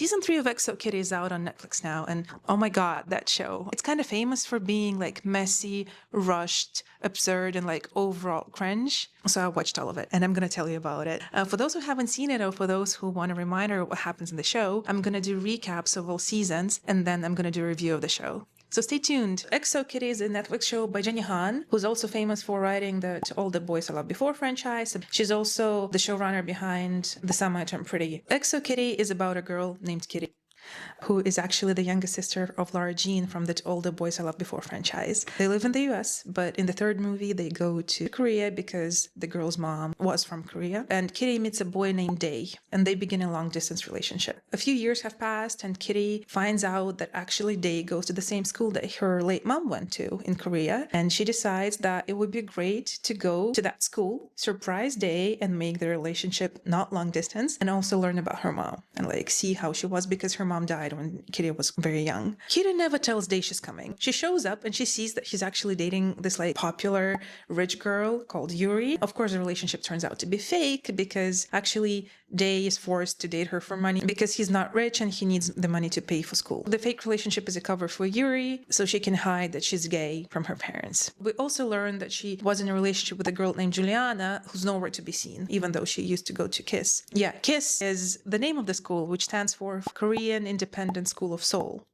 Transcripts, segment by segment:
Season 3 of EXO Kitty is out on Netflix now, and oh my god, that show. It's kind of famous for being like messy, rushed, absurd, and like overall cringe. So I watched all of it, and I'm gonna tell you about it. For those who haven't seen it, or for those who want a reminder of what happens in the show, I'm gonna do recaps of all seasons, and then I'm gonna do a review of the show. So stay tuned. EXO Kitty is a Netflix show by Jenny Han, who's also famous for writing the To All the Boys I Loved Before franchise. She's also the showrunner behind The Summer I Turned Pretty. EXO Kitty is about a girl named Kitty, who is actually the younger sister of Lara Jean from the To All the Boys I Loved Before franchise. They live in the US, but in the third movie, they go to Korea because the girl's mom was from Korea. And Kitty meets a boy named Dae, and they begin a long-distance relationship. A few years have passed, and Kitty finds out that actually Dae goes to the same school that her late mom went to in Korea, and she decides that it would be great to go to that school, surprise Dae, and make the relationship not long-distance, and also learn about her mom, and like see how she was because her mom died when Kitty was very young. Kitty never tells Dae she's coming. She shows up and she sees that she's actually dating this like popular rich girl called Yuri. Of course, the relationship turns out to be fake because actually Dae is forced to date her for money because he's not rich and he needs the money to pay for school. The fake relationship is a cover for Yuri so she can hide that she's gay from her parents. We also learn that she was in a relationship with a girl named Juliana who's nowhere to be seen, even though she used to go to KISS. Yeah, KISS is the name of the school, which stands for Korean Independent School of Seoul.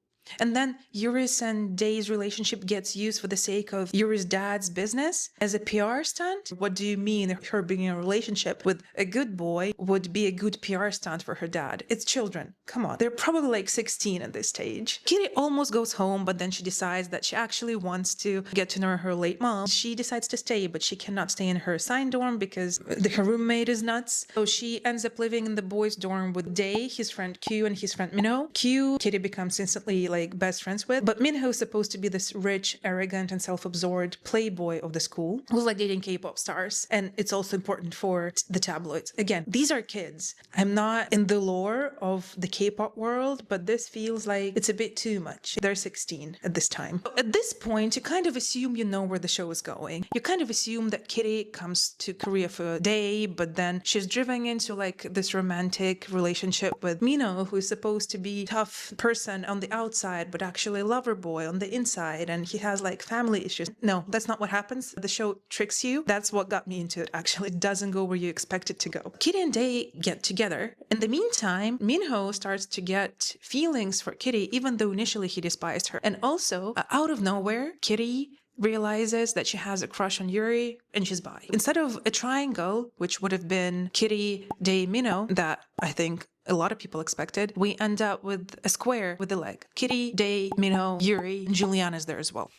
And then Yuri's and Dae's relationship gets used for the sake of Yuri's dad's business as a PR stunt. What do you mean her being in a relationship with a good boy would be a good PR stunt for her dad? It's children. Come on. They're probably like 16 at this stage. Kitty almost goes home, but then she decides that she actually wants to get to know her late mom. She decides to stay, but she cannot stay in her assigned dorm because her roommate is nuts. So she ends up living in the boys' dorm with Dae, his friend Q, and his friend Minho. Q, Kitty becomes instantly like best friends with, but Minho is supposed to be this rich, arrogant, and self-absorbed playboy of the school who's like dating K-pop stars, and it's also important for the tabloids. Again, these are kids. I'm not in the lore of the K-pop world, but this feels like it's a bit too much. They're 16 at this time. At this point, you kind of assume you know where the show is going. You kind of assume that Kitty comes to Korea for a day, but then she's driven into like this romantic relationship with Minho, who's supposed to be a tough person on the outside, but actually a lover boy on the inside, and he has like family issues. No, that's not what happens. The show tricks you. That's what got me into it, actually. It doesn't go where you expect it to go. Kitty and Dae get together. In the meantime, Minho starts to get feelings for Kitty, even though initially he despised her. And also, out of nowhere, Kitty realizes that she has a crush on Yuri and she's bi. Instead of a triangle, which would have been Kitty, Dae, Minho, that I think a lot of people expected, we end up with a square with a leg. Kitty, Dae, Minho, Yuri, and Juliana's there as well.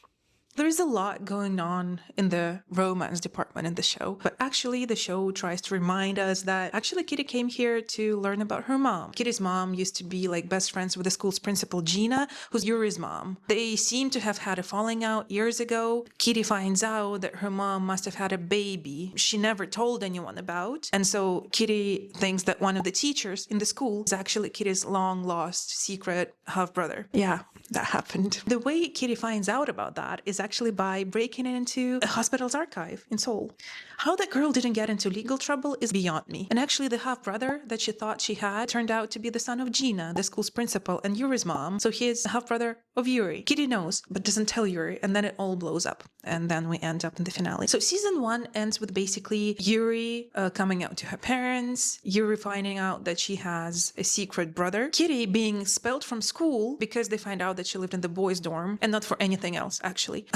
There's a lot going on in the romance department in the show, but actually the show tries to remind us that actually Kitty came here to learn about her mom. Kitty's mom used to be like best friends with the school's principal, Gina, who's Yuri's mom. They seem to have had a falling out years ago. Kitty finds out that her mom must have had a baby she never told anyone about, and so Kitty thinks that one of the teachers in the school is actually Kitty's long-lost secret half-brother. Yeah, that happened. The way Kitty finds out about that is actually by breaking into a hospital's archive in Seoul. How that girl didn't get into legal trouble is beyond me. And actually the half-brother that she thought she had turned out to be the son of Gina, the school's principal, and Yuri's mom. So he's the half-brother of Yuri. Kitty knows, but doesn't tell Yuri, and then it all blows up. And then we end up in the finale. So season 1 ends with basically Yuri coming out to her parents, Yuri finding out that she has a secret brother, Kitty being expelled from school because they find out that she lived in the boys' dorm, and not for anything else, actually.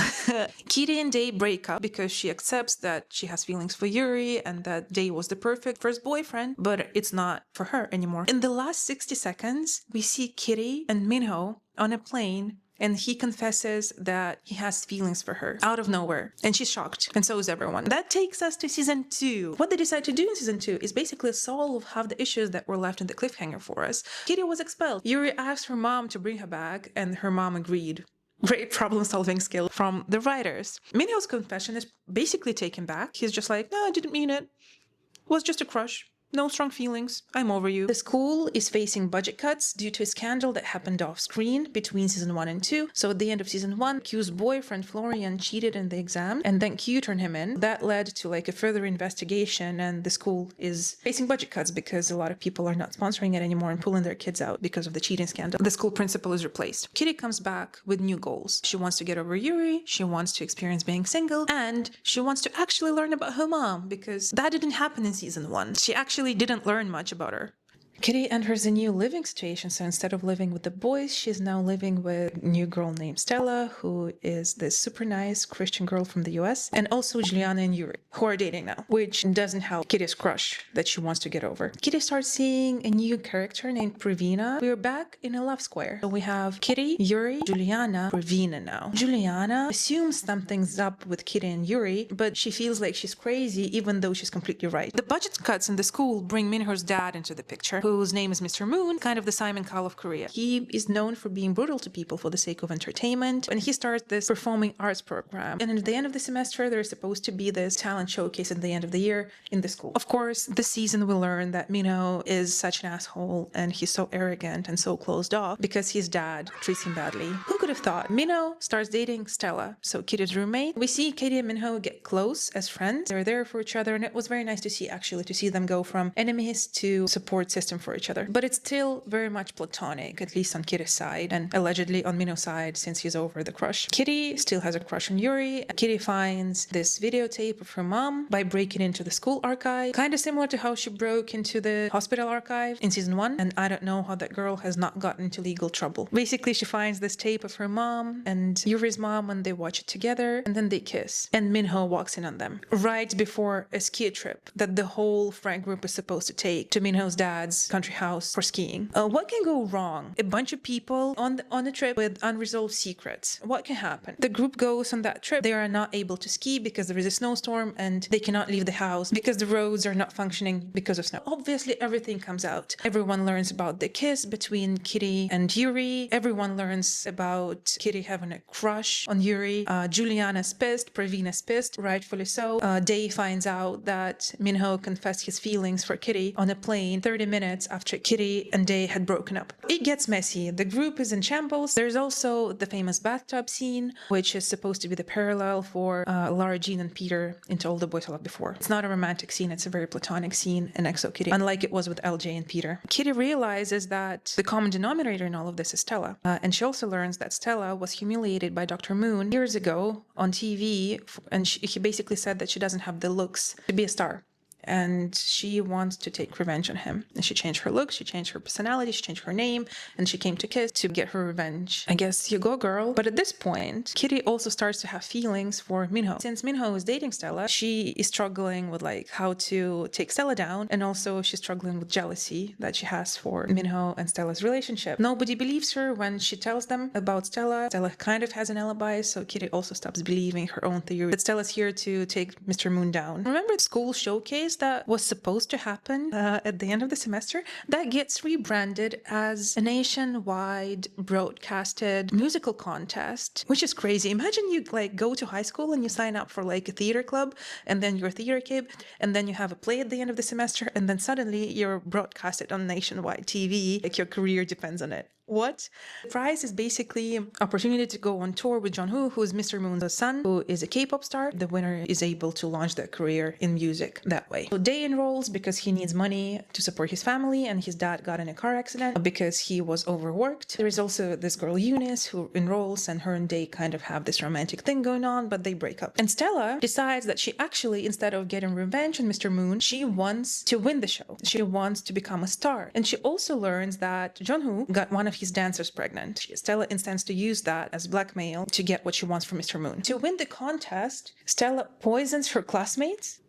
Kitty and Dae break up because she accepts that she has feelings for Yuri and that Dae was the perfect first boyfriend, but it's not for her anymore. In the last 60 seconds, we see Kitty and Minho on a plane, and he confesses that he has feelings for her out of nowhere. And she's shocked, and so is everyone. That takes us to season 2. What they decide to do in season 2 is basically solve half the issues that were left in the cliffhanger for us. Kitty was expelled. Yuri asked her mom to bring her back, and her mom agreed. Great problem-solving skill from the writers. Minho's confession is basically taken back. He's just like, no, I didn't mean it. It was just a crush. No strong feelings. I'm over you. The school is facing budget cuts due to a scandal that happened off screen between season 1 and 2. So at the end of season 1, Q's boyfriend Florian cheated in the exam, and then Q turned him in. That led to like a further investigation, and the school is facing budget cuts because a lot of people are not sponsoring it anymore and pulling their kids out because of the cheating scandal. The school principal is replaced. Kitty comes back with new goals. She wants to get over Yuri, she wants to experience being single, and she wants to actually learn about her mom, because that didn't happen in season 1. She actually didn't learn much about her. Kitty enters a new living situation, so instead of living with the boys, she's now living with a new girl named Stella, who is this super nice Christian girl from the US, and also Juliana and Yuri, who are dating now, which doesn't help Kitty's crush that she wants to get over. Kitty starts seeing a new character named Pravina. We're back in a love square. So we have Kitty, Yuri, Juliana, Pravina now. Juliana assumes something's up with Kitty and Yuri, but she feels like she's crazy even though she's completely right. The budget cuts in the school bring Minho's dad into the picture, whose name is Mr. Moon, kind of the Simon Cowell of Korea. He is known for being brutal to people for the sake of entertainment, and he starts this performing arts program. And at the end of the semester, there's supposed to be this talent showcase at the end of the year in the school. Of course, this season we learn that Minho is such an asshole, and he's so arrogant and so closed off because his dad treats him badly. Who could have thought? Minho starts dating Stella, so Kitty's roommate. We see Kitty and Minho get close as friends. They're there for each other, and it was very nice to see, actually, to see them go from enemies to support system for each other. But it's still very much platonic, at least on Kitty's side, and allegedly on Minho's side since he's over the crush. Kitty still has a crush on Yuri. Kitty finds this videotape of her mom by breaking into the school archive, kind of similar to how she broke into the hospital archive in season 1, and I don't know how that girl has not gotten into legal trouble. Basically, she finds this tape of her mom and Yuri's mom, and they watch it together, and then they kiss, and Minho walks in on them right before a ski trip that the whole friend group is supposed to take to Minho's dad's country house for skiing. What can go wrong? A bunch of people on the trip with unresolved secrets. What can happen? The group goes on that trip. They are not able to ski because there is a snowstorm, and they cannot leave the house because the roads are not functioning because of snow. Obviously, everything comes out. Everyone learns about the kiss between Kitty and Yuri. Everyone learns about Kitty having a crush on Yuri. Juliana's pissed. Pravina's pissed, rightfully so. Day finds out that Minho confessed his feelings for Kitty on a plane 30 minutes after Kitty and Day had broken up. It gets messy. The group is in shambles. There's also the famous bathtub scene, which is supposed to be the parallel for Lara Jean and Peter into All the Boys I Loved Before. It's not a romantic scene, it's a very platonic scene in EXO Kitty, unlike it was with LJ and Peter. Kitty realizes that the common denominator in all of this is Stella, and she also learns that Stella was humiliated by Dr. Moon years ago on TV, and he basically said that she doesn't have the looks to be a star. And she wants to take revenge on him. And she changed her look, she changed her personality, she changed her name, and she came to Kiss to get her revenge. I guess you go, girl. But at this point, Kitty also starts to have feelings for Minho. Since Minho is dating Stella, she is struggling with like how to take Stella down, and also she's struggling with jealousy that she has for Minho and Stella's relationship. Nobody believes her when she tells them about Stella. Stella kind of has an alibi, so Kitty also stops believing her own theory that Stella's here to take Mr. Moon down. Remember the school showcase that was supposed to happen at the end of the semester? That gets rebranded as a nationwide broadcasted musical contest, which is crazy. Imagine you like go to high school and you sign up for like a theater club, and then you're a theater kid, and then you have a play at the end of the semester, and then suddenly you're broadcasted on nationwide TV, like your career depends on it. What? The prize is basically opportunity to go on tour with Jongho, who is Mr. Moon's son, who is a K-pop star. The winner is able to launch their career in music that way. So Day enrolls because he needs money to support his family, and his dad got in a car accident because he was overworked. There is also this girl Eunice who enrolls, and her and Day kind of have this romantic thing going on, but they break up. And Stella decides that she actually, instead of getting revenge on Mr. Moon, she wants to win the show. She wants to become a star. And she also learns that Jongho got one of his dancers pregnant. Stella intends to use that as blackmail to get what she wants from Mr. Moon. To win the contest, Stella poisons her classmates.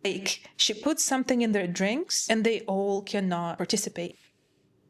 Like, she puts something in their drinks and they all cannot participate.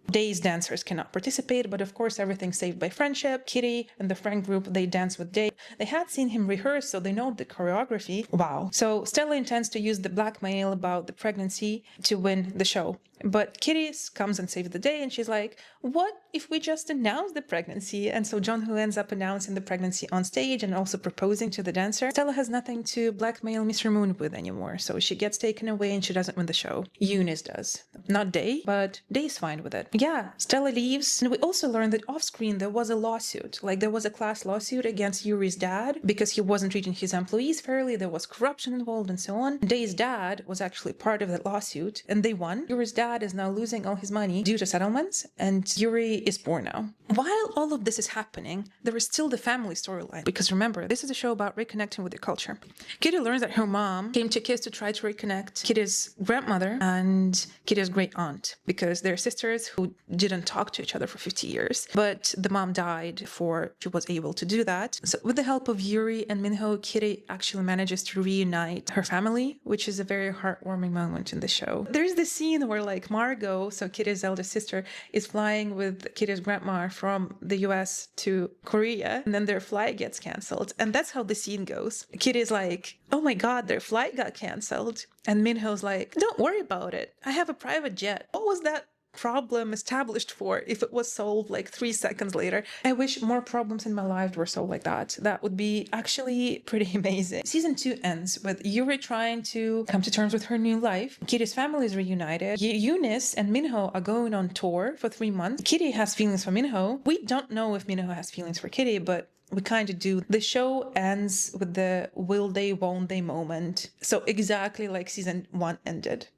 Day's dancers cannot participate, but of course everything's saved by friendship. Kitty and the friend group, they dance with Day. They had seen him rehearse, so they know the choreography. Wow. So Stella intends to use the blackmail about the pregnancy to win the show. But Kitty comes and saves the day, and she's like, what if we just announce the pregnancy? And so John, who ends up announcing the pregnancy on stage and also proposing to the dancer, Stella has nothing to blackmail Mr. Moon with anymore, so she gets taken away and she doesn't win the show. Eunice does. Not Day, but Day's fine with it. Yeah, Stella leaves, and we also learned that off-screen there was a lawsuit. Like, there was a class lawsuit against Yuri's dad because he wasn't treating his employees fairly, there was corruption involved and so on. Day's dad was actually part of that lawsuit, and they won. Yuri's dad is now losing all his money due to settlements, and Yuri is poor now. While all of this is happening, there is still the family storyline, because remember, this is a show about reconnecting with your culture. Kitty learns that her mom came to Kiss to try to reconnect Kitty's grandmother and Kitty's great aunt, because they're sisters who didn't talk to each other for 50 years. But the mom died before she was able to do that. So with the help of Yuri and Minho, Kitty actually manages to reunite her family, which is a very heartwarming moment in the show. There's this scene where like Margot, so Kitty's eldest sister, is flying with Kitty's grandma from the US to Korea, and then their flight gets cancelled. And that's how the scene goes. Kitty's like, oh my god, their flight got cancelled. And Minho's like, don't worry about it. I have a private jet. What was that problem established for if it was solved like 3 seconds later? I wish more problems in my life were solved like that. That would be actually pretty amazing. Season 2 ends with Yuri trying to come to terms with her new life. Kitty's family is reunited. Eunice and Minho are going on tour for 3 months. Kitty has feelings for Minho. We don't know if Minho has feelings for Kitty, but we kind of do. The show ends with the will they, won't they moment. So exactly like season 1 ended.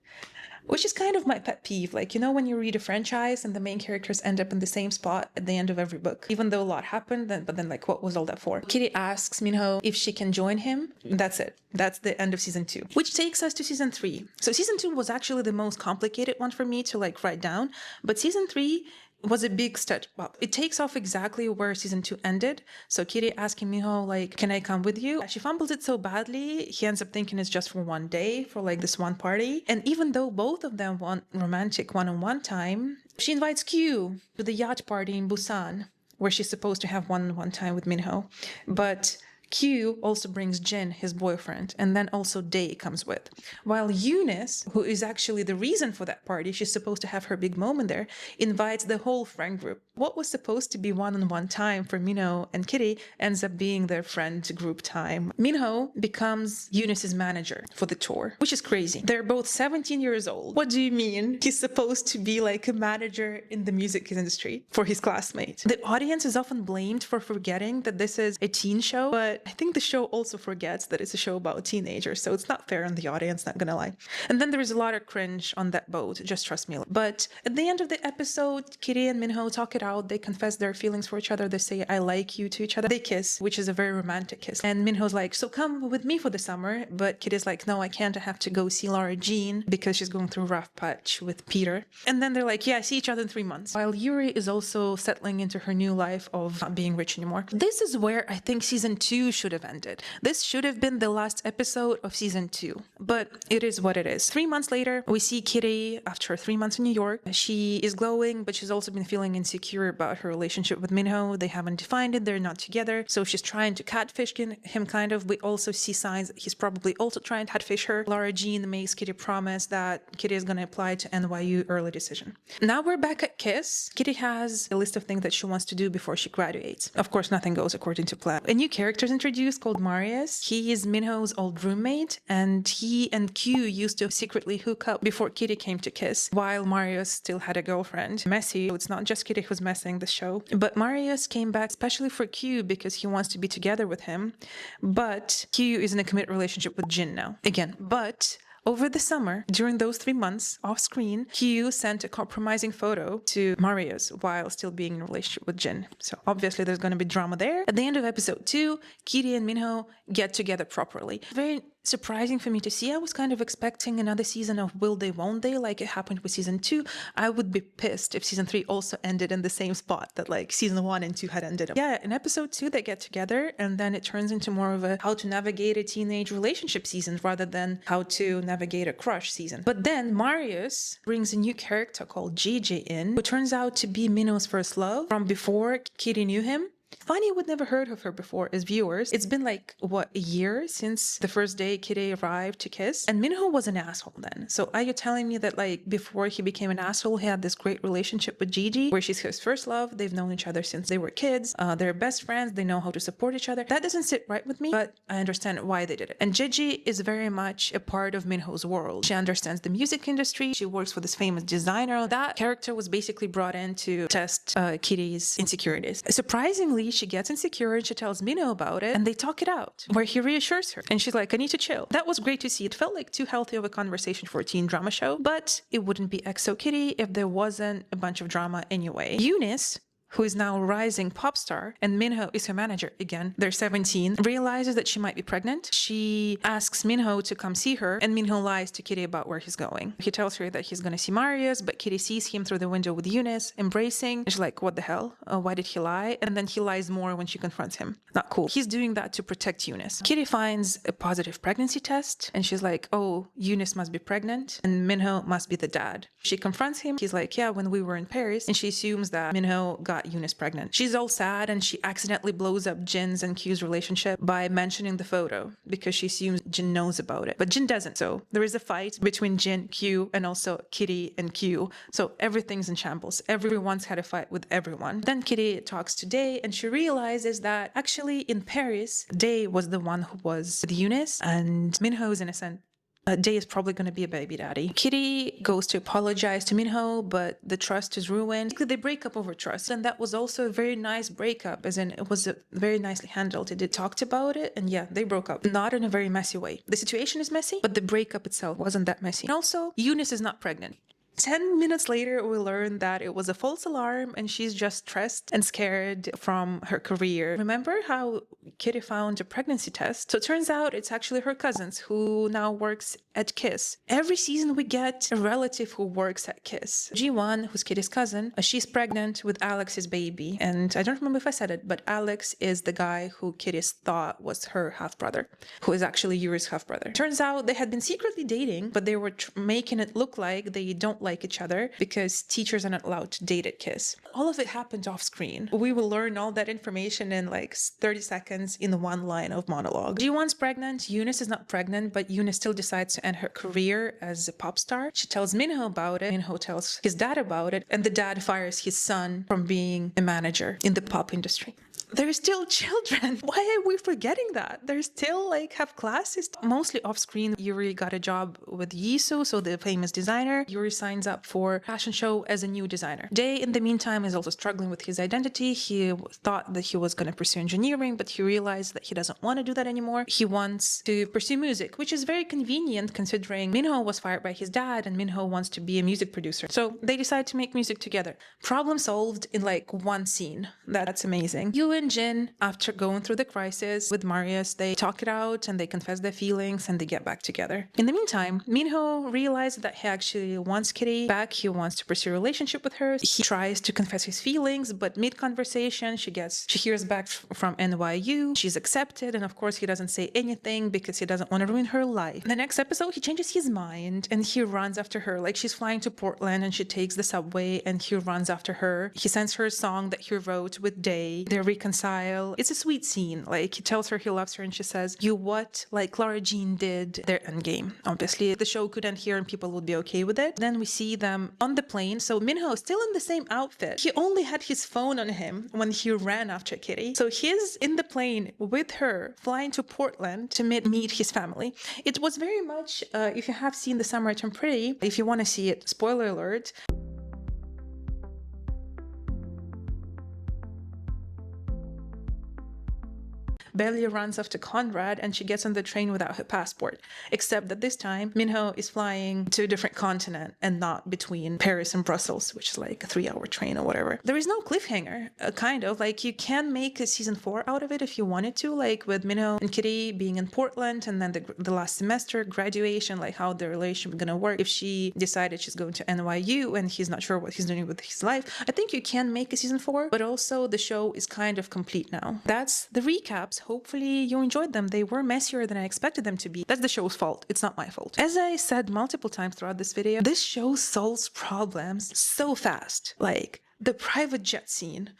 Which is kind of my pet peeve. Like, you know, when you read a franchise and the main characters end up in the same spot at the end of every book, even though a lot happened, but then like, what was all that for? Kitty asks Minho if she can join him. That's it. That's the end of season 2, which takes us to season 3. So season 2 was actually the most complicated one for me to like write down, but season 3 was a big step up. It takes off exactly where season 2 ended. So Kitty asking Miho, like, can I come with you? She fumbles it so badly, he ends up thinking it's just for one day, for like this one party. And even though both of them want romantic one-on-one time, she invites Q to the yacht party in Busan, where she's supposed to have one-on-one time with Minho. But Q also brings Jin, his boyfriend, and then also Day comes with. While Eunice, who is actually the reason for that party, she's supposed to have her big moment there, invites the whole friend group. What was supposed to be one-on-one time for Minho and Kitty ends up being their friend group time. Minho becomes Eunice's manager for the tour, which is crazy. They're both 17 years old. What do you mean he's supposed to be like a manager in the music industry for his classmate? The audience is often blamed for forgetting that this is a teen show, but I think the show also forgets that it's a show about teenagers, so it's not fair on the audience, not gonna lie. And then there is a lot of cringe on that boat, just trust me. But at the end of the episode, Kitty and Minho talk it out, they confess their feelings for each other, they say I like you to each other, they kiss, which is a very romantic kiss. And Minho's like, so come with me for the summer, but Kitty's like, no, I can't, I have to go see Laura Jean because she's going through a rough patch with Peter. And then they're like, yeah, see each other in 3 months. While Yuri is also settling into her new life of not being rich anymore. This is where I think season 2 should have ended. This should have been the last episode of season 2, but it is what it is. 3 months later, we see Kitty after 3 months in New York. She is glowing, but she's also been feeling insecure about her relationship with Minho. They haven't defined it, they're not together, so she's trying to catfish him kind of. We also see signs that he's probably also trying to catfish her. Laura Jean makes Kitty promise that Kitty is going to apply to NYU early decision. Now we're back at Kiss. Kitty has a list of things that she wants to do before she graduates. Of course, nothing goes according to plan. A new character is introduced called Marius. He is Minho's old roommate, and he and Q used to secretly hook up before Kitty came to Kiss, while Marius still had a girlfriend, Messy. So it's not just Kitty who's messing the show. But Marius came back especially for Q because he wants to be together with him. But Q is in a committed relationship with Jin now. Again, but over the summer, during those 3 months off screen, Q sent a compromising photo to Marius while still being in a relationship with Jin. So obviously there's going to be drama there. At the end of episode 2, Kitty and Minho get together properly. Very surprising for me to see. I was kind of expecting another season of will they, won't they, like it happened with season 2. I would be pissed if season 3 also ended in the same spot that like season 1 and 2 had ended up. Yeah, in episode 2 they get together, and then it turns into more of a how to navigate a teenage relationship season rather than how to navigate a crush season. But then Marius brings a new character called JJ in, who turns out to be Minho's first love from before Kitty knew him. Funny, we'd never heard of her before as viewers. It's been like, what, a year since the first day Kitty arrived to kiss? And Minho was an asshole then. So are you telling me that, like, before he became an asshole, he had this great relationship with Gigi, where she's his first love? They've known each other since they were kids. They're best friends. They know how to support each other. That doesn't sit right with me, but I understand why they did it. And Gigi is very much a part of Minho's world. She understands the music industry. She works for this famous designer. That character was basically brought in to test Kitty's insecurities. Surprisingly, she gets insecure and she tells Minho about it, and they talk it out, where he reassures her. And she's like, I need to chill. That was great to see. It felt like too healthy of a conversation for a teen drama show, but it wouldn't be XO Kitty if there wasn't a bunch of drama anyway. Eunice, who is now a rising pop star, and Minho is her manager again, they're 17, realizes that she might be pregnant. She asks Minho to come see her, and Minho lies to Kitty about where he's going. He tells her that he's going to see Marius, but Kitty sees him through the window with Eunice, embracing. And she's like, what the hell? Why did he lie? And then he lies more when she confronts him. Not cool. He's doing that to protect Eunice. Kitty finds a positive pregnancy test, and she's like, oh, Eunice must be pregnant, and Minho must be the dad. She confronts him. He's like, yeah, when we were in Paris, and she assumes that Minho got Eunice pregnant. She's all sad, and she accidentally blows up Jin's and Q's relationship by mentioning the photo because she assumes Jin knows about it. But Jin doesn't. So there is a fight between Jin, Q, and also Kitty and Q. So everything's in shambles. Everyone's had a fight with everyone. Then Kitty talks to Day, and she realizes that actually in Paris, Day was the one who was with Eunice, and Minho's innocent. Day is probably going to be a baby daddy. Kitty goes to apologize to Minho, but the trust is ruined. They break up over trust, and that was also a very nice breakup, as in it was very nicely handled. They talked about it, and yeah, they broke up. Not in a very messy way. The situation is messy, but the breakup itself wasn't that messy. And also, Eunice is not pregnant. 10 minutes later, we learn that it was a false alarm and she's just stressed and scared from her career. Remember how Kitty found a pregnancy test? So it turns out it's actually her cousins who now works at Kiss. Every season we get a relative who works at Kiss. G1, who's Kitty's cousin, she's pregnant with Alex's baby. And I don't remember if I said it, but Alex is the guy who Kitty thought was her half-brother, who is actually Yuri's half-brother. Turns out they had been secretly dating, but they were making it look like they don't like each other because teachers are not allowed to date at Kiss. All of it happened off screen. We will learn all that information in like 30 seconds in one line of monologue. G1's pregnant, Eunice is not pregnant, but Eunice still decides to end her career as a pop star. She tells Minho about it, Minho tells his dad about it, and the dad fires his son from being a manager in the pop industry. They're still children. Why are we forgetting that? They're still like have classes. Mostly off screen, Yuri got a job with Yisu, so the famous designer. Yuri signs up for a fashion show as a new designer. Day, in the meantime, is also struggling with his identity. He thought that he was going to pursue engineering, but he realized that he doesn't want to do that anymore. He wants to pursue music, which is very convenient considering Minho was fired by his dad and Minho wants to be a music producer. So they decide to make music together. Problem solved in like one scene. That's amazing. You and Jin, after going through the crisis with Marius, they talk it out and they confess their feelings and they get back together. In the meantime, Minho realizes that he actually wants Kitty back. He wants to pursue a relationship with her. He tries to confess his feelings, but mid-conversation, she hears back from NYU. She's accepted, and of course, he doesn't say anything because he doesn't want to ruin her life. The next episode, he changes his mind and he runs after her. Like she's flying to Portland and she takes the subway and he runs after her. He sends her a song that he wrote with Day. They're reconciled. It's a sweet scene. Like he tells her he loves her and she says, you what? Like Clara Jean did their endgame. Obviously, the show could end here and people would be okay with it. Then we see them on the plane. So Minho is still in the same outfit. He only had his phone on him when he ran after Kitty. So he's in the plane with her, flying to Portland to meet his family. It was very much, if you have seen The Summer I Turned Pretty, if you want to see it, spoiler alert, Belia runs off to Conrad and she gets on the train without her passport. Except that this time, Minho is flying to a different continent and not between Paris and Brussels, which is like a 3-hour train or whatever. There is no cliffhanger, kind of. Like you can make a season 4 out of it if you wanted to, like with Minho and Kitty being in Portland and then the last semester, graduation, like how the relationship is gonna work. If she decided she's going to NYU and he's not sure what he's doing with his life, I think you can make a season 4, but also the show is kind of complete now. That's the recaps. Hopefully you enjoyed them. They were messier than I expected them to be. That's the show's fault. It's not my fault. As I said multiple times throughout this video, this show solves problems so fast. Like the private jet scene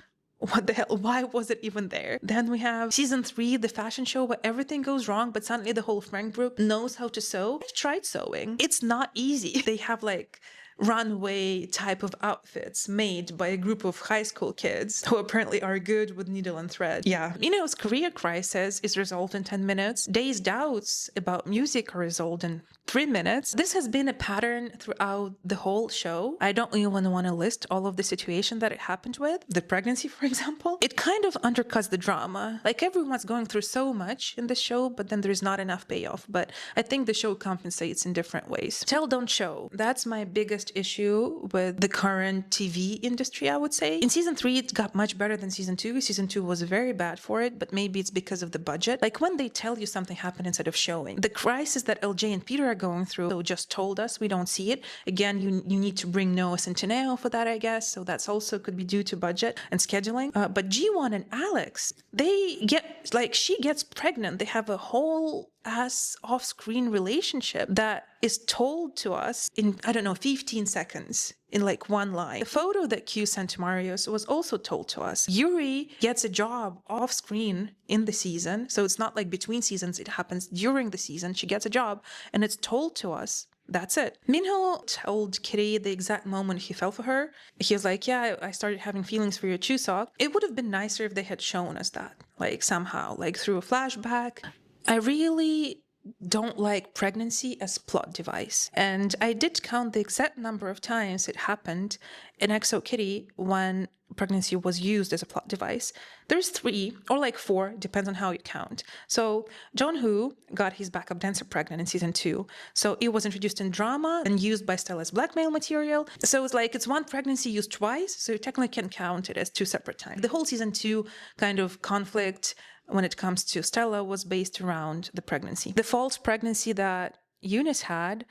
what the hell? Why was it even there? Then we have season 3, the fashion show where everything goes wrong, but suddenly the whole friend group knows how to sew. I've tried sewing. It's not easy. They have like runway type of outfits made by a group of high school kids who apparently are good with needle and thread. Yeah. Minho's career crisis is resolved in 10 minutes. Day's doubts about music are resolved in 3 minutes. This has been a pattern throughout the whole show. I don't even want to list all of the situation that it happened with. The pregnancy, for example. It kind of undercuts the drama. Like everyone's going through so much in this show, but then there's not enough payoff. But I think the show compensates in different ways. Tell, don't show. That's my biggest issue with the current TV industry, I would say. In season 3, it got much better than season 2. Season 2 was very bad for it, but maybe it's because of the budget. Like when they tell you something happened instead of showing. The crisis that LJ and Peter are going through, so just told us, we don't see it. Again, you need to bring Noah Centineo for that, I guess. So that's also could be due to budget and scheduling. But G1 and Alex, they get, like, she gets pregnant. They have a whole ass off-screen relationship that is told to us in, I don't know, 15 seconds in like one line. The photo that Q sent to Marius was also told to us. Yuri gets a job off-screen in the season, so it's not like between seasons, it happens during the season. She gets a job and it's told to us. That's it. Minho told Kitty the exact moment he fell for her. He was like, yeah, I started having feelings for your Chuseok. It would have been nicer if they had shown us that, like somehow, like through a flashback. I really don't like pregnancy as plot device. And I did count the exact number of times it happened in EXO Kitty when pregnancy was used as a plot device. There's 3 or like 4, depends on how you count. So Jongho got his backup dancer pregnant in season 2. So it was introduced in drama and used by Stella as blackmail material. So it's like it's one pregnancy used twice, so you technically can count it as 2 separate times. The whole season 2 kind of conflict when it comes to Stella was based around the pregnancy. The false pregnancy that Eunice had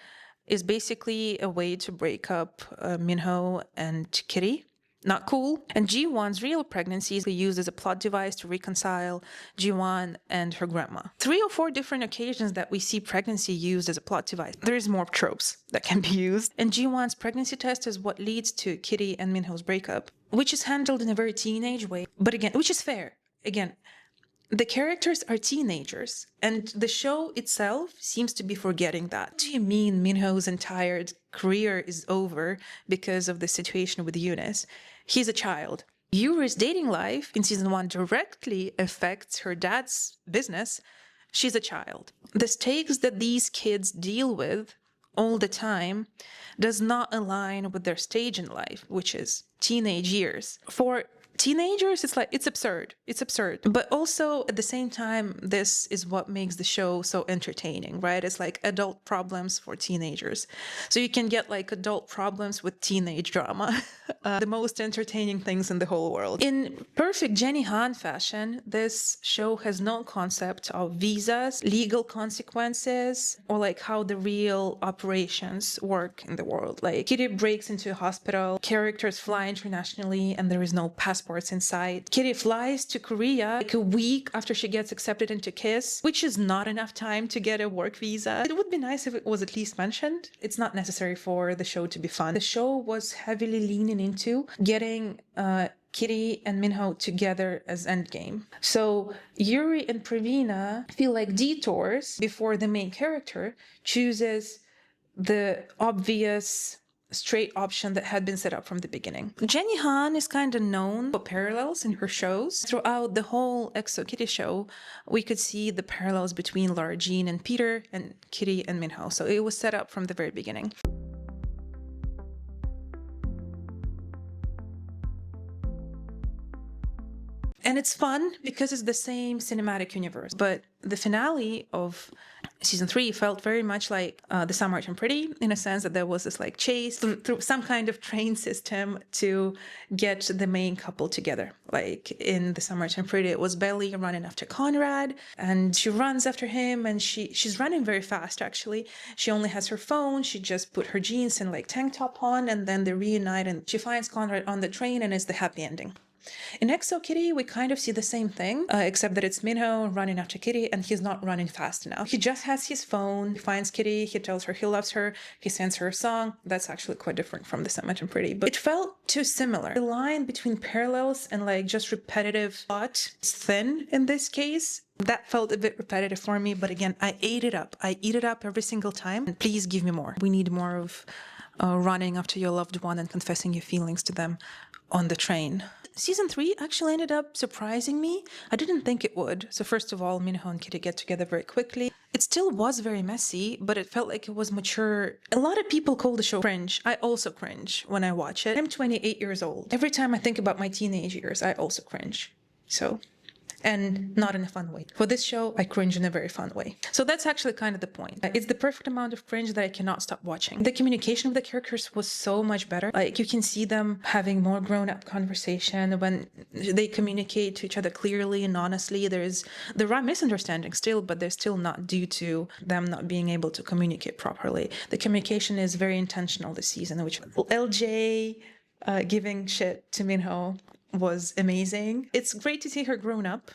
is basically a way to break up Minho and Kitty. Not cool. And G1's real pregnancy is used as a plot device to reconcile G1 and her grandma. 3 or 4 different occasions that we see pregnancy used as a plot device. There is more tropes that can be used. And G1's pregnancy test is what leads to Kitty and Minho's breakup, which is handled in a very teenage way. But again, which is fair. Again, the characters are teenagers, and the show itself seems to be forgetting that. What do you mean Minho's entire career is over because of the situation with Eunice? He's a child. Yuri's dating life in season 1 directly affects her dad's business. She's a child. The stakes that these kids deal with all the time does not align with their stage in life, which is teenage years. For teenagers, it's absurd. It's absurd. But also at the same time, this is what makes the show so entertaining, right? It's like adult problems for teenagers. So you can get like adult problems with teenage drama. The most entertaining things in the whole world. In perfect Jenny Han fashion, this show has no concept of visas, legal consequences, or like how the real operations work in the world. Like Kitty breaks into a hospital, characters fly internationally, and there is no passports in sight. Kitty flies to Korea like a week after she gets accepted into KISS, which is not enough time to get a work visa. It would be nice if it was at least mentioned. It's not necessary for the show to be fun. The show was heavily leaning into getting Kitty and Minho together as endgame. So Yuri and Pravina feel like detours before the main character chooses the obvious straight option that had been set up from the beginning. Jenny Han is kind of known for parallels in her shows. Throughout the whole EXO Kitty show, we could see the parallels between Lara Jean and Peter and Kitty and Minho. So it was set up from the very beginning. And it's fun because it's the same cinematic universe. But the finale of season 3 felt very much like The Samaritan Pretty, in a sense that there was this like chase through some kind of train system to get the main couple together. Like in The Samaritan Pretty, it was Belly running after Conrad, and she runs after him, and she's running very fast actually. She only has her phone, she just put her jeans and like tank top on, and then they reunite and she finds Conrad on the train, and it's the happy ending. In EXO Kitty, we kind of see the same thing, except that it's Minho running after Kitty, and he's not running fast enough. He just has his phone, he finds Kitty, he tells her he loves her, he sends her a song. That's actually quite different from the Summit and Pretty, but it felt too similar. The line between parallels and like just repetitive plot is thin in this case. That felt a bit repetitive for me, but again, I ate it up. I eat it up every single time. And please give me more. We need more of running after your loved one and confessing your feelings to them on the train. Season 3 actually ended up surprising me. I didn't think it would. So first of all, Minho and Kitty get together very quickly. It still was very messy, but it felt like it was mature. A lot of people call the show cringe. I also cringe when I watch it. I'm 28 years old. Every time I think about my teenage years, I also cringe. So... and not in a fun way. For this show, I cringe in a very fun way. So that's actually kind of the point. It's the perfect amount of cringe that I cannot stop watching. The communication of the characters was so much better. Like, you can see them having more grown-up conversation when they communicate to each other clearly and honestly. There are misunderstandings still, but they're still not due to them not being able to communicate properly. The communication is very intentional this season, which LJ giving shit to Minho was amazing. It's great to see her grown up.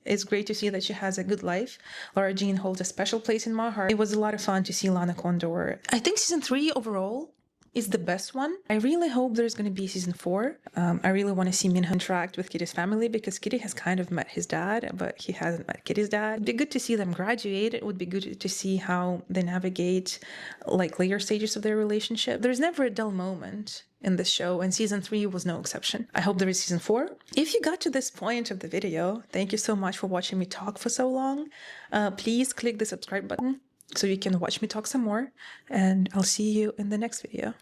It's great to see that she has a good life. Laura Jean holds a special place in my heart. It was a lot of fun to see Lana Condor. I think season 3 overall is the best one. I really hope there's going to be season 4. I really want to see Minho interact with Kitty's family because Kitty has kind of met his dad, but he hasn't met Kitty's dad. It'd be good to see them graduate. It would be good to see how they navigate like later stages of their relationship. There's never a dull moment in this show, and season 3 was no exception. I hope there is season 4. If you got to this point of the video, thank you so much for watching me talk for so long. Please click the subscribe button so you can watch me talk some more, and I'll see you in the next video.